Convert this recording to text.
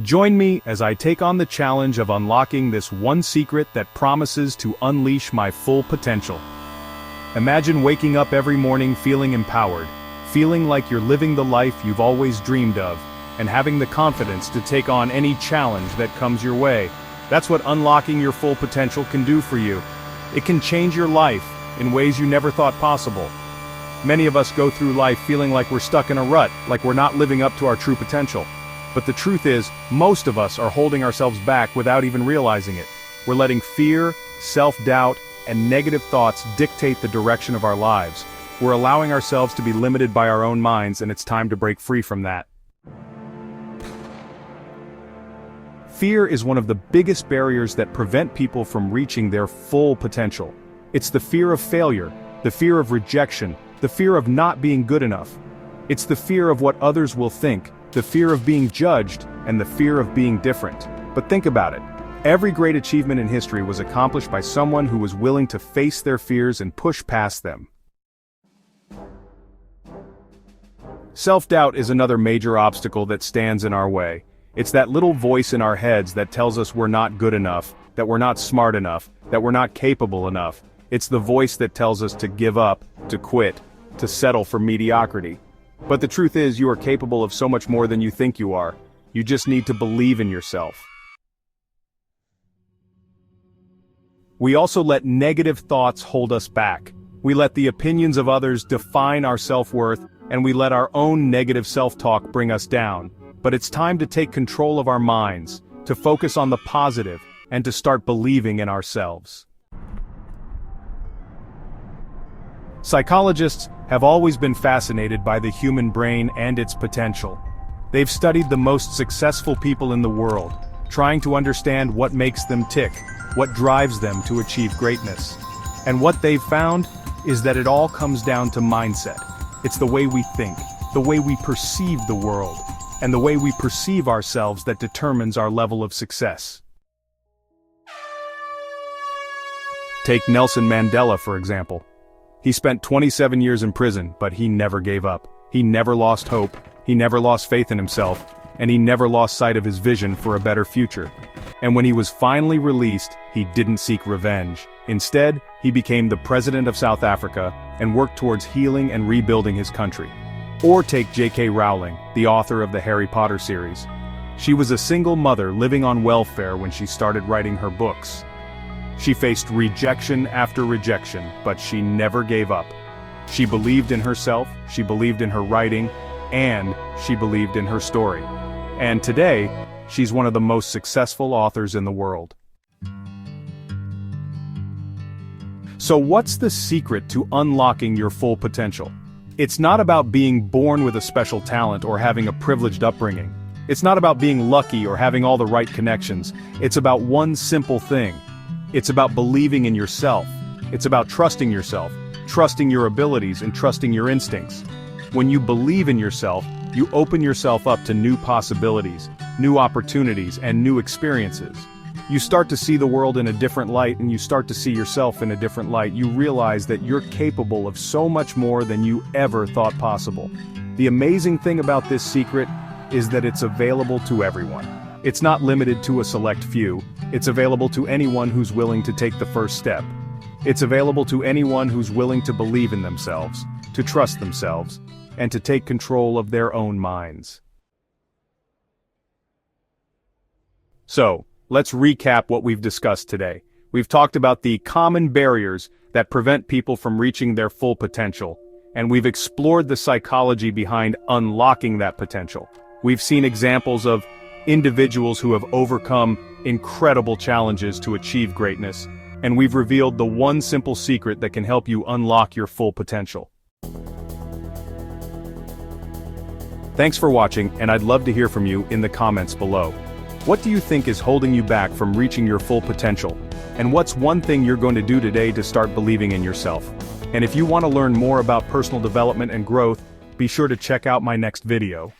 Join me as I take on the challenge of unlocking this one secret that promises to unleash my full potential. Imagine waking up every morning feeling empowered, feeling like you're living the life you've always dreamed of, and having the confidence to take on any challenge that comes your way. That's what unlocking your full potential can do for you. It can change your life in ways you never thought possible. Many of us go through life feeling like we're stuck in a rut, like we're not living up to our true potential. But the truth is, most of us are holding ourselves back without even realizing it. We're letting fear, self-doubt, and negative thoughts dictate the direction of our lives. We're allowing ourselves to be limited by our own minds, and it's time to break free from that. Fear is one of the biggest barriers that prevent people from reaching their full potential. It's the fear of failure, the fear of rejection, the fear of not being good enough. It's the fear of what others will think, the fear of being judged, and the fear of being different. But think about it. Every great achievement in history was accomplished by someone who was willing to face their fears and push past them. Self-doubt is another major obstacle that stands in our way. It's that little voice in our heads that tells us we're not good enough, that we're not smart enough, that we're not capable enough. It's the voice that tells us to give up, to quit, to settle for mediocrity. But the truth is, you are capable of so much more than you think you are. You just need to believe in yourself. We also let negative thoughts hold us back. We let the opinions of others define our self-worth, and we let our own negative self-talk bring us down. But it's time to take control of our minds, to focus on the positive, and to start believing in ourselves. Psychologists have always been fascinated by the human brain and its potential. They've studied the most successful people in the world, trying to understand what makes them tick, what drives them to achieve greatness. And what they've found is that it all comes down to mindset. It's the way we think, the way we perceive the world, and the way we perceive ourselves that determines our level of success. Take Nelson Mandela, for example. He spent 27 years in prison, but he never gave up. He never lost hope, he never lost faith in himself, and he never lost sight of his vision for a better future. And when he was finally released, he didn't seek revenge. Instead, he became the president of South Africa and worked towards healing and rebuilding his country. Or take J.K. Rowling, the author of the Harry Potter series. She was a single mother living on welfare when she started writing her books. She faced rejection after rejection, but she never gave up. She believed in herself, she believed in her writing, and she believed in her story. And today, she's one of the most successful authors in the world. So what's the secret to unlocking your full potential? It's not about being born with a special talent or having a privileged upbringing. It's not about being lucky or having all the right connections. It's about one simple thing. It's about believing in yourself. It's about trusting yourself, trusting your abilities, and trusting your instincts. When you believe in yourself, you open yourself up to new possibilities, new opportunities, and new experiences. You start to see the world in a different light, and you start to see yourself in a different light. You realize that you're capable of so much more than you ever thought possible. The amazing thing about this secret is that it's available to everyone. It's not limited to a select few. It's available to anyone who's willing to take the first step. It's available to anyone who's willing to believe in themselves, to trust themselves, and to take control of their own minds. So, let's recap what we've discussed today. We've talked about the common barriers that prevent people from reaching their full potential, and we've explored the psychology behind unlocking that potential. We've seen examples of individuals who have overcome incredible challenges to achieve greatness, and we've revealed the one simple secret that can help you unlock your full potential. Thanks for watching, and I'd love to hear from you in the comments below. What do you think is holding you back from reaching your full potential? And what's one thing you're going to do today to start believing in yourself? And if you want to learn more about personal development and growth, be sure to check out my next video.